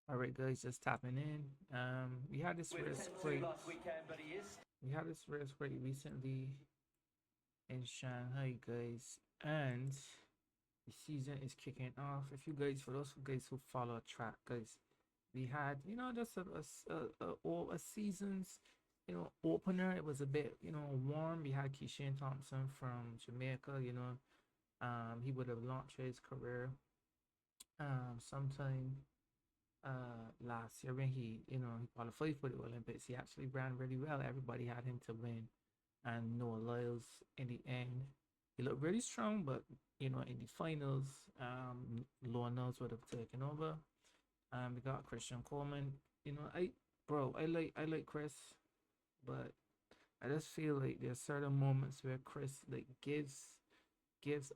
All right, guys, just tapping in. We had this race quite. We had this race quite recently in Shanghai, guys, and the season is kicking off. If you guys, for those guys who follow track, guys, we had just a season's opener. It was a bit warm. We had Kishane Thompson from Jamaica. He would have launched his career sometime last year when he qualified for the Olympics. He actually ran really well. Everybody had him to win, and Noah Lyles in the end, he looked really strong. But in the finals, Lyles would have taken over. We got Christian Coleman. I like Chris, but I just feel like there's certain moments where Chris like gives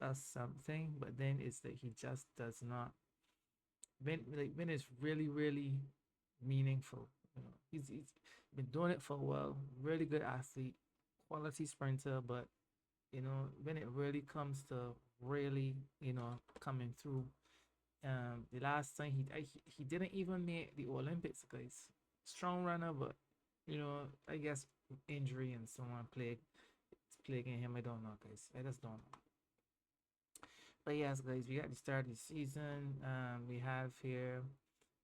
us something, but then it's that he just does not. When it's really meaningful. He's been doing it for a while. Really good athlete, quality sprinter, but when it really comes to really coming through, the last time he didn't even make the Olympics, guys. Strong runner, but I guess injury and so on plaguing him. I don't know, guys. I just don't know. But yes, guys, we got the start of the season. We have here,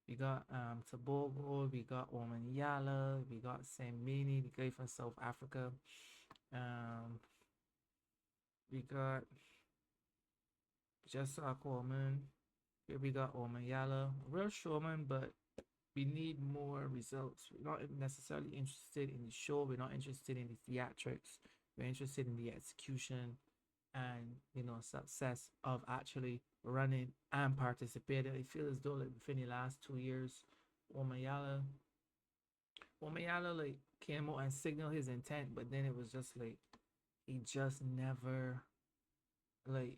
we got Tebogo, we got Omanyala, we got Simbine, the guy from South Africa. Um, we got Jessa Coleman. Here we got Omanyala, real showman, but we need more results. We're not necessarily interested in the show. We're not interested in the theatrics. We're interested in the execution and success of actually running and participating. I feel as though like within the last 2 years, Omayala Omayala like came out and signaled his intent, but then it was just like he just never like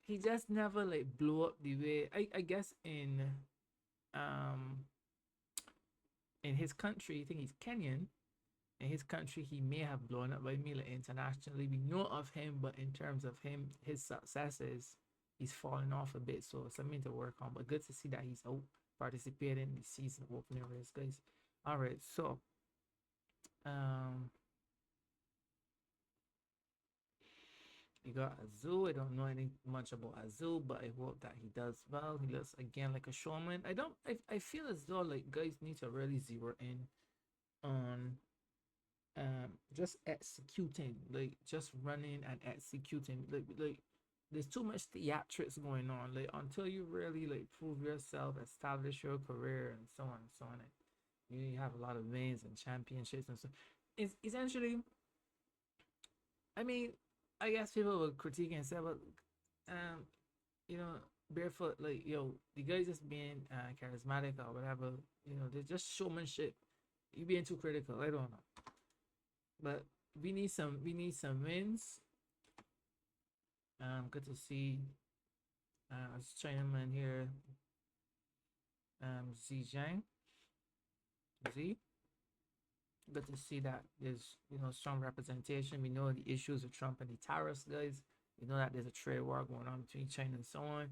like blew up the way I guess um in his country. I think he's Kenyan. In his country, he may have blown up. By me, like internationally, we know of him, but in terms of him, his successes, he's falling off a bit. So something to work on. But good to see that he's out participating in the season opening race, guys. All right, so um, we got Azul. I don't know any much about Azul, but I hope that he does well. He looks again like a showman. I don't. I feel as though like guys need to really zero in on just executing, like just running and executing. Like there's too much theatrics going on. Like until you really like prove yourself, establish your career, and so on and so on. And you have a lot of wins and championships and so. It's essentially, I mean, I guess people will critique and say, but um, you know, barefoot, like the guys just being charismatic or whatever. They're just showmanship. You being too critical. I don't know, but we need some wins. Good to see us Chinaman here, Xi Zhang. Z. Good to see that there's strong representation. We know the issues of Trump and the tariffs, guys. We know that there's a trade war going on between China and so on.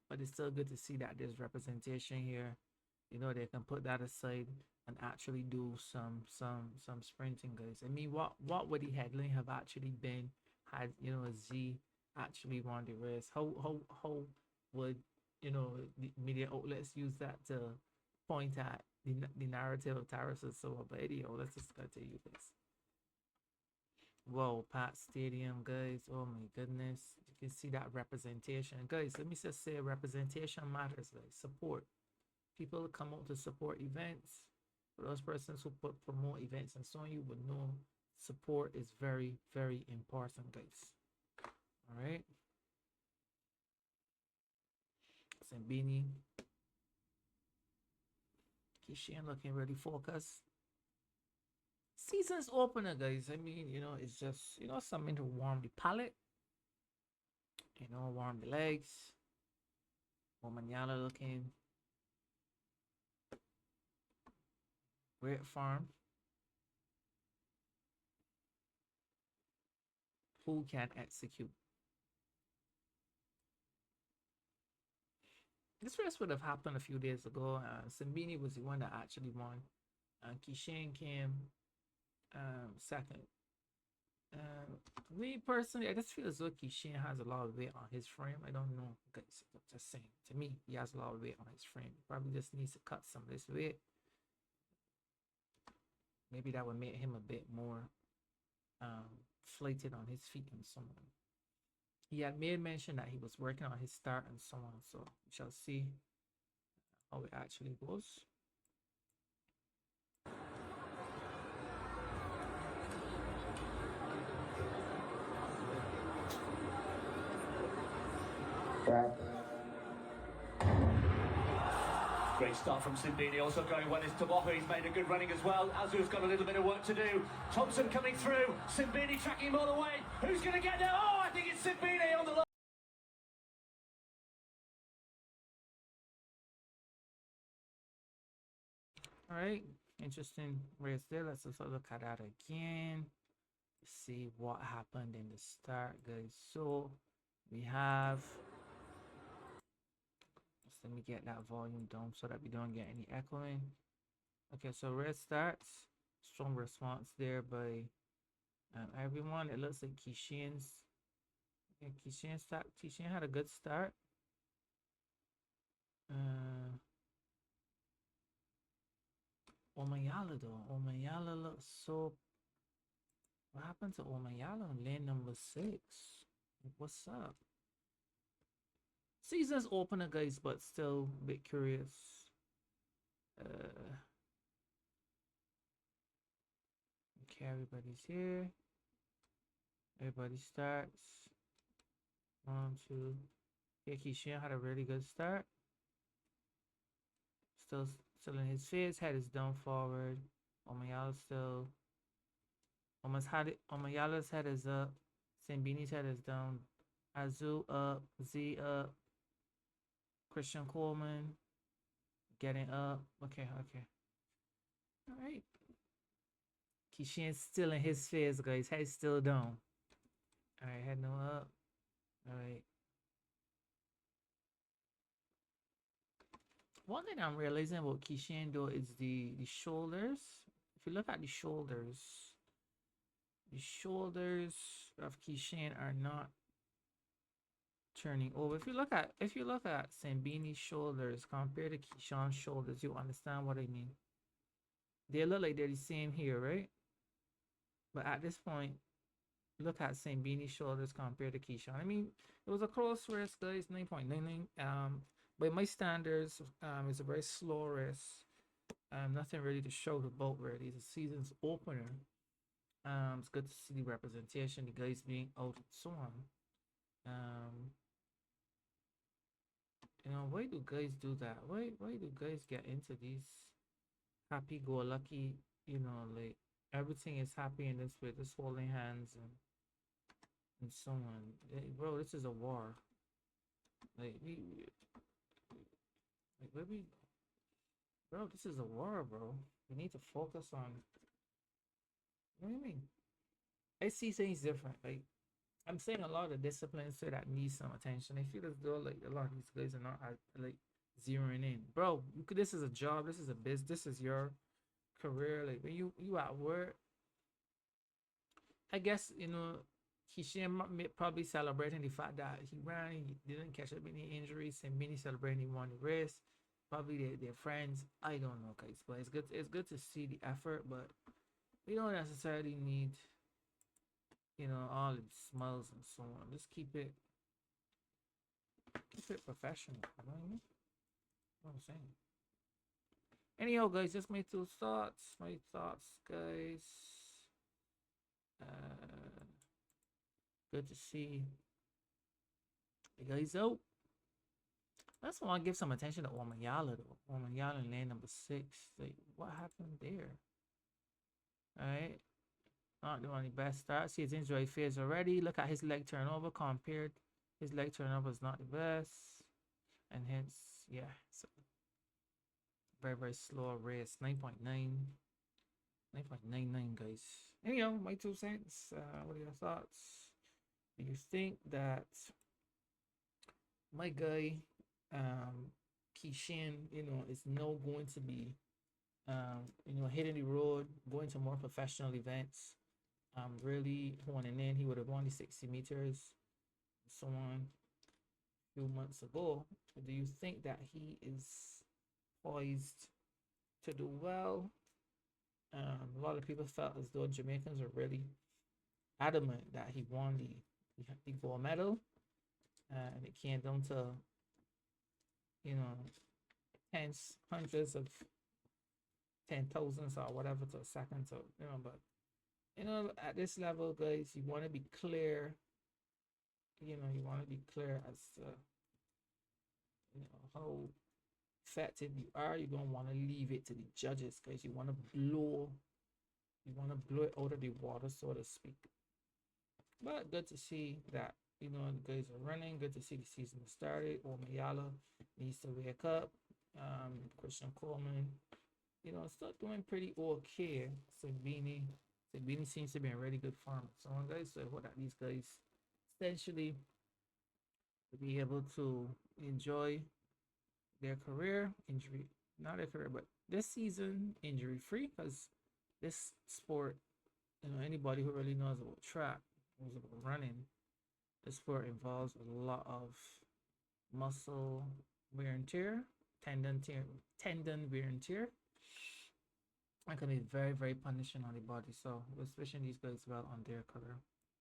But it's still good to see that there's representation here. They can put that aside and actually do some sprinting, guys. I mean, what would the headline have actually been had Z actually won the race? How would the media outlets use that to point at the narrative of Tyrus and so on? But anyhow, let's just continue this. Whoa, Pat Stadium, guys. Oh my goodness. You can see that representation. Guys, let me just say representation matters, guys. Support. People come out to support events. For those persons who promote events and so on, you would know support is very important, guys. All right. Simbini. Kishan looking really focused. Season's opener, guys. I mean, it's just, something to warm the palate, warm the legs. Omanyala looking great farm. Who can execute? This race would have happened a few days ago. Simbine was the one that actually won. Kishane came second. Me personally, I just feel as though Kishane has a lot of weight on his frame. I don't know, guys. I'm just saying. To me, he has a lot of weight on his frame. Probably just needs to cut some of this weight. Maybe that would make him a bit more flated on his feet and so on. He had made mention that he was working on his start and so on. So we shall see how it actually goes. Great start from Simbine, also going well is Tebogo. He's made a good running as well. Azu's got a little bit of work to do. Thompson coming through. Simbine tracking him all the way. Who's going to get there? Oh, I think it's Simbine on the line. All right, interesting race there. Let's also look at that again. See what happened in the start, guys. So we have. Let me get that volume down so that we don't get any echoing. Okay, so red starts. Strong response there by everyone. It looks like Kishane's. Okay, Kishane had a good start. Omayala though. Omayala looks so. What happened to Omayala in lane number 6? What's up? Season's opener, guys, but still a bit curious. Okay, everybody's here. Everybody starts. 1, 2. Yeah, Kishane had a really good start. Still in his face. Head is down forward. Omayala still. Omayala's head is up. Simbine's head is down. Azu up. Z up. Christian Coleman getting up. Okay. All right. Kishane's still in his face, guys. Head still down. All right, head no up. All right. One thing I'm realizing about Kishane though is the shoulders. If you look at the shoulders of Kishane are not turning over. If you look at Simbine's shoulders compared to Kishane's shoulders, you understand what I mean. They look like they're the same here, right? But at this point, look at Simbine's shoulders compared to Kishane. I mean, it was a close race, guys. 9.99. By my standards, it's a very slow race. Nothing really to show the boat really. It's a season's opener. It's good to see the representation, the guys being out and so on. You know, why do guys do that? Why do guys get into these happy-go-lucky, you know, like everything is happy in this way, just holding hands and so on. Bro, this is a war. Like bro, this is a war, bro. We need to focus on. What do you mean? I see things different. Like I'm saying, a lot of disciplines so that needs some attention. I feel as though like a lot of these guys are not like zeroing in, bro. This is a job. This is a business. This is your career. Like when you at work, I guess you know Kishane probably celebrating the fact that he ran. He didn't catch up any injuries, and many celebrating he won the race. Probably their friends. I don't know, guys, but it's good. It's good to see the effort, but we don't necessarily need, you know, all the smiles and so on. Just keep it professional. You know what I mean? What I'm saying. Anyhow, guys, just my two thoughts. My thoughts, guys. Good to see you guys out. I just want to give some attention to Omayala though. Omayala in lane number 6. Like, what happened there? Alright. Not doing the best start. See his injury phase already. Look at his leg turnover compared. His leg turnover is not the best. And hence, yeah. So very, very slow race. 9.9. 9.99, guys. Anyhow, my 2 cents. What are your thoughts? Do you think that my guy Kishane, is now going to be, hitting the road, going to more professional events, really honing in. He would have won the 60 meters, so on, a few months ago. Do you think that he is poised to do well? A lot of people felt as though Jamaicans were really adamant that he won the gold medal, and it came down to you know tens, hundreds of 10,000s or whatever to a second. So but at this level, guys, you want to be clear. You want to be clear as to how effective you are. You don't want to leave it to the judges, guys. You want to blow it out of the water, so to speak. But good to see that the guys are running. Good to see the season started. Omayala needs to wake up. Christian Coleman, still doing pretty okay. Simbine seems to be in really good form. So guys, so I hope that these guys essentially to be able to enjoy their career, injury, not their career, but this season injury free, because this sport, anybody who really knows about track, knows about running, this sport involves a lot of muscle wear and tear, tendon wear and tear. It can be very, very punishing on the body. So we're wishing these guys well on their career.